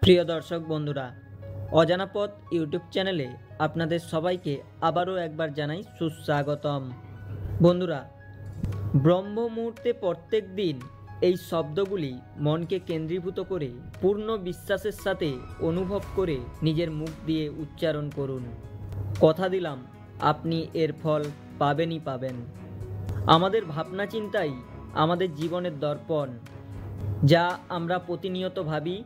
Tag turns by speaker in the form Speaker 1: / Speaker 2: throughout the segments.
Speaker 1: প্রিয় দর্শক বন্ধুরা, অজানা পথ ইউটিউব চ্যানেলে আপনাদের সবাইকে আবারও একবার জানাই সুস্বাগতম। বন্ধুরা, ব্রহ্ম মুহূর্তে প্রত্যেক দিন এই শব্দগুলি মনকে কেন্দ্রীভূত করে পূর্ণ বিশ্বাসের সাথে অনুভব করে নিজের মুখ দিয়ে উচ্চারণ করুন। কথা দিলাম, আপনি এর ফল পাবেনই পাবেন। আমাদের ভাবনা চিন্তাই আমাদের জীবনের দর্পণ। যা আমরা প্রতিনিয়ত ভাবি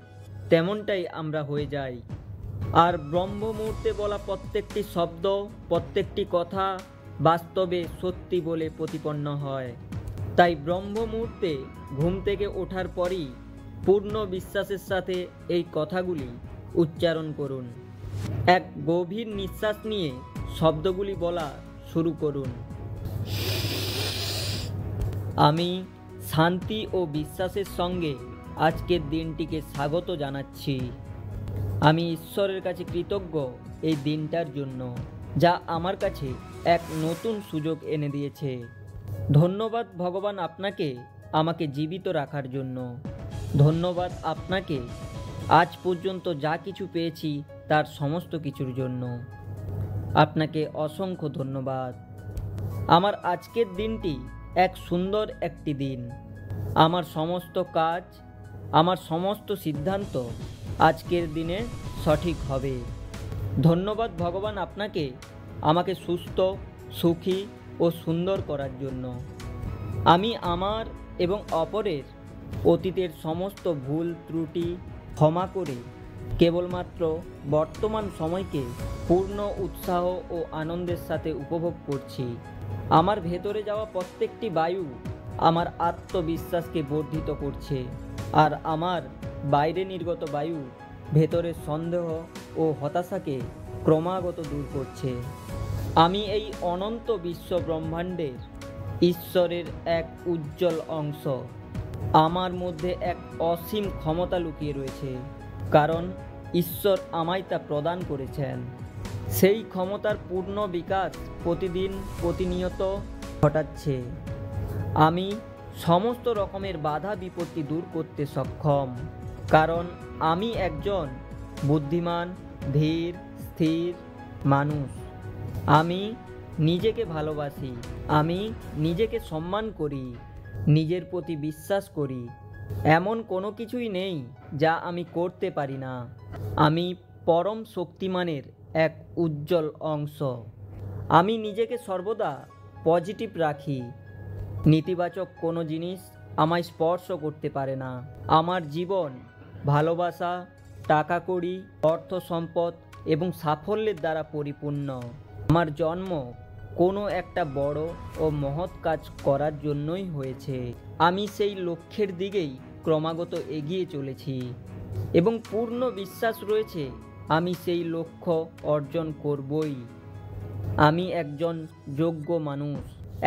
Speaker 1: তেমনটাই আমরা হয়ে যাই। আর ব্রহ্ম মুহূর্তে বলা প্রত্যেকটি শব্দ, প্রত্যেকটি কথা বাস্তবে সত্যি বলে প্রতিপন্ন হয়। তাই ব্রহ্ম মুহূর্তে ঘুম থেকে ওঠার পরই পূর্ণ বিশ্বাসের সাথে এই কথাগুলি উচ্চারণ করুন। এক গভীর নিঃশ্বাস নিয়ে শব্দগুলি বলা শুরু করুন। আমি শান্তি ও বিশ্বাসের সঙ্গে আজকের দিনটিকে স্বাগত জানাচ্ছি। আমি ঈশ্বরের কাছে কৃতজ্ঞ এই দিনটার জন্য, যা আমার কাছে এক নতুন সুযোগ এনে দিয়েছে। ধন্যবাদ ভগবান আপনাকে আমাকে জীবিত রাখার জন্য। ধন্যবাদ আপনাকে আজ পর্যন্ত যা কিছু পেয়েছি তার সমস্ত কিছুর জন্য। আপনাকে অসংখ্য ধন্যবাদ। আমার আজকের দিনটি এক সুন্দর একটি দিন। আমার সমস্ত কাজ, আমার সমস্ত সিদ্ধান্ত আজকের দিনে সঠিক হবে। ধন্যবাদ ভগবান আপনাকে আমাকে সুস্থ, সুখী ও সুন্দর করার জন্য। আমি আমার এবং অপরের অতীতের সমস্ত ভুল ত্রুটি ক্ষমা করে কেবলমাত্র বর্তমান সময়কে পূর্ণ উৎসাহ ও আনন্দের সাথে উপভোগ করছি। আমার ভেতরে যাওয়া প্রত্যেকটি বায়ু আমার আত্মবিশ্বাসকে বর্ধিত করছে, আর আমার বাইরে নির্গত বায়ু ভেতরের সন্দেহ ও হতাশাকে ক্রমাগত দূর করছে। আমি এই অনন্ত বিশ্ব ব্রহ্মাণ্ডের ঈশ্বরের এক উজ্জ্বল অংশ। আমার মধ্যে এক অসীম ক্ষমতা লুকিয়ে রয়েছে, কারণ ঈশ্বর আমায় তা প্রদান করেছেন। সেই ক্ষমতার পূর্ণ বিকাশ প্রতিদিন প্রতিনিয়ত ঘটাচ্ছে। আমি সমস্ত রকমের বাধা বিপত্তি দূর করতে সক্ষম, কারণ আমি একজন বুদ্ধিমান, ধীর, স্থির মানুষ। আমি নিজেকে ভালোবাসি, আমি নিজেকে সম্মান করি, নিজের প্রতি বিশ্বাস করি। এমন কোনো কিছুই নেই যা আমি করতে পারি না। আমি পরম শক্তিমানের এক উজ্জ্বল অংশ। আমি নিজেকে সর্বদা পজিটিভ রাখি। নেতিবাচক কোনো জিনিস আমায় স্পর্শ করতে পারে না। আমার জীবন ভালোবাসা, টাকা কড়ি, অর্থ সম্পদ এবং সাফল্যের দ্বারা পরিপূর্ণ। আমার জন্ম কোনো একটা বড় ও মহৎ কাজ করার জন্যই হয়েছে। আমি সেই লক্ষ্যের দিকেই ক্রমাগত এগিয়ে চলেছি এবং পূর্ণ বিশ্বাস রয়েছে আমি সেই লক্ষ্য অর্জন করবই। আমি একজন যোগ্য মানুষ।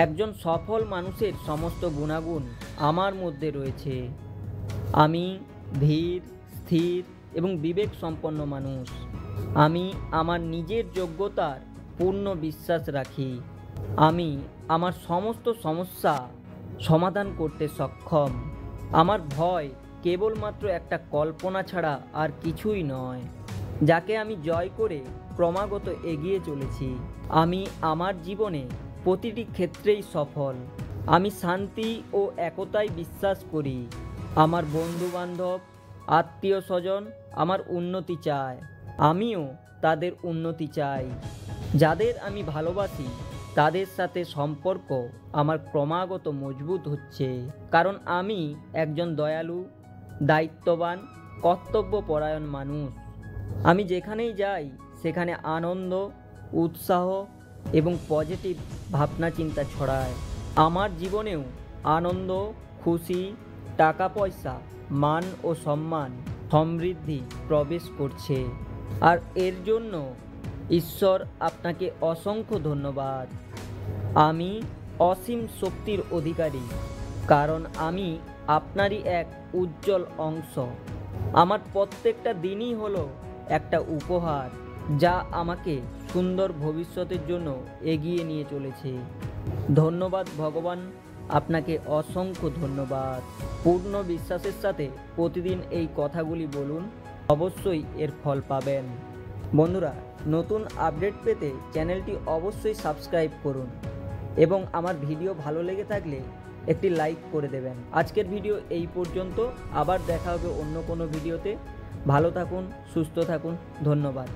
Speaker 1: একজন সফল মানুষের সমস্ত গুণাগুণ আমার মধ্যে রয়েছে। আমি ধীর, স্থির এবং বিবেক সম্পন্ন মানুষ। আমি আমার নিজের যোগ্যতার পূর্ণ বিশ্বাস রাখি। আমি আমার সমস্ত সমস্যা সমাধান করতে সক্ষম। আমার ভয় কেবলমাত্র একটা কল্পনা ছাড়া আর কিছুই নয়, যাকে আমি জয় করে ক্রমাগত এগিয়ে চলেছি। আমি আমার জীবনে প্রতিটি ক্ষেত্রেই সফল। আমি শান্তি ও একতায় বিশ্বাস করি। আমার বন্ধুবান্ধব, আত্মীয় স্বজন আমার উন্নতি চায়, আমিও তাদের উন্নতি চাই। যাদের আমি ভালোবাসি তাদের সাথে সম্পর্ক আমার ক্রমাগত মজবুত হচ্ছে, কারণ আমি একজন দয়ালু, দায়িত্ববান, কর্তব্যপরায়ণ মানুষ। আমি যেখানেই যাই সেখানে আনন্দ, উৎসাহ এবং পজিটিভ ভাবনা চিন্তা ছড়ায়। আমার জীবনেও আনন্দ, খুশি, টাকা পয়সা, মান ও সম্মান, সমৃদ্ধি প্রবেশ করছে। আর এর জন্য ঈশ্বর আপনাকে অসংখ্য ধন্যবাদ। আমি অসীম শক্তির অধিকারী, কারণ আমি আপনারই এক উজ্জ্বল অংশ। আমার প্রত্যেকটা দিনই হলো একটা উপহার, যা আমাকে সুন্দর ভবিষ্যতের জন্য এগিয়ে নিয়ে চলেছে। ধন্যবাদ ভগবান, আপনাকে অসংখ্য ধন্যবাদ। পূর্ণ বিশ্বাসের সাথে প্রতিদিন এই কথাগুলি বলুন অবশ্যই এর ফল পাবেন। বন্ধুরা, নতুন আপডেট পেতে চ্যানেলটি অবশ্যই সাবস্ক্রাইব করুন এবং আমার ভিডিও ভালো লেগে থাকলে একটি লাইক করে দেবেন। আজকের ভিডিও এই পর্যন্ত, আবার দেখা হবে অন্য কোনো ভিডিওতে। ভালো থাকুন, সুস্থ থাকুন, ধন্যবাদ।